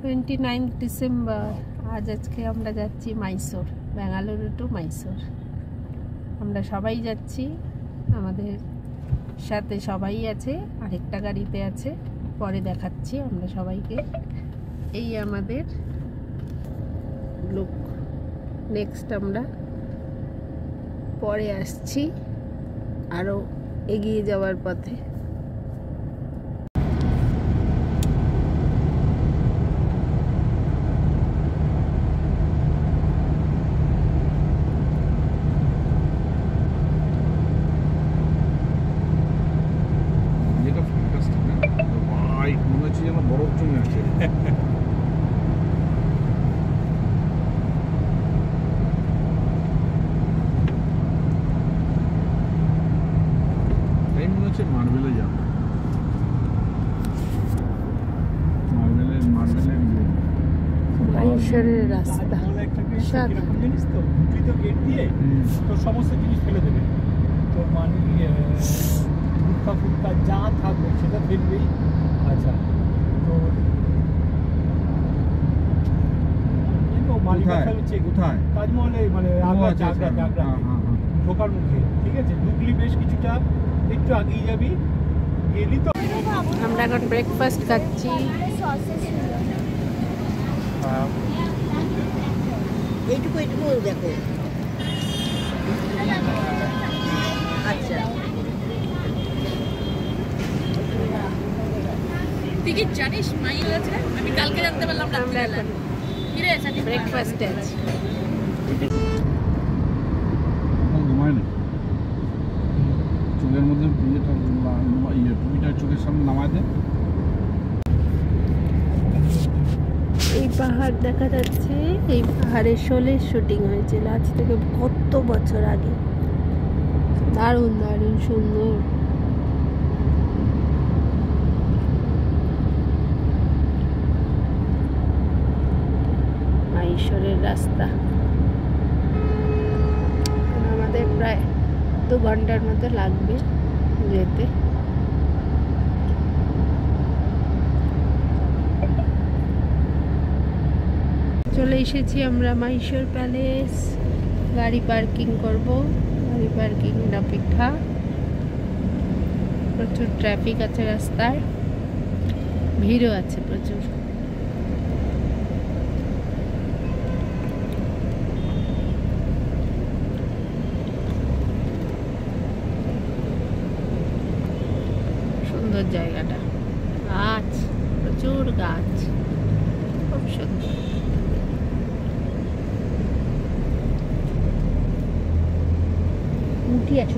29 December. আজকে আমরা যাচ্ছি মাইসোর, বেঙ্গালুরু টু মাইসোর। আমরা সবাই যাচ্ছি, আমাদের সাথে সবাই আছে, আরেকটা গাড়িতে আছে, পরে দেখাচ্ছি আমরা সবাইকে। এই আমাদের লোক। নেক্সট আমরা পরে আসছি আরও এগিয়ে যাওয়ার পথে। বরফ জমে আছে। তাই মনে হচ্ছে মার্বেলে যাবো, মাইসোরের রাস্তা জানিস তো, তুই তো গেট দিয়ে তোর সমস্ত জিনিস ফেলে দেবে, তোর মানে ফুটকা ফুটকা যা থাকবে সেটা ফেলবেই। আচ্ছা, তো কোথায়? তাজমহলে মানে ঢোকার মুখে, ঠিক আছে? ঢুকলি বেশ কিছুটা, একটু আগিয়ে যাবি, গেলি তো। আমরা এখন ব্রেকফাস্ট খাচ্ছি। এইটুকু দেখো। আচ্ছা, তুই কি জানিস মাইল আছে? আমি কালকে জানতে পারলাম না। আমরা এখন ব্রেকফাস্টে আছি। চোখের মধ্যে টুপিটা চোখের সামনে নামায় দেয়। এই পাহাড় দেখা যাচ্ছে, এই পাহাড়ে শোলের শুটিং হয়েছিল আজ থেকে কত বছর আগে। দারুণ দারুণ সুন্দর। মাইসোরের রাস্তা আমাদের প্রায় 2 ঘন্টার মতো লাগবে যেতে। চলে এসেছি আমরা মাইসোর প্যালেস। গাড়ি পার্কিং করব, গাড়ি পার্কিং এর অপেক্ষা। প্রচুর ট্রাফিক আছে রাস্তায়, ভিড়ও আছে প্রচুর। সুন্দর জায়গাটা, গাছ, প্রচুর গাছ, খুব সুন্দর। উঠি আছে।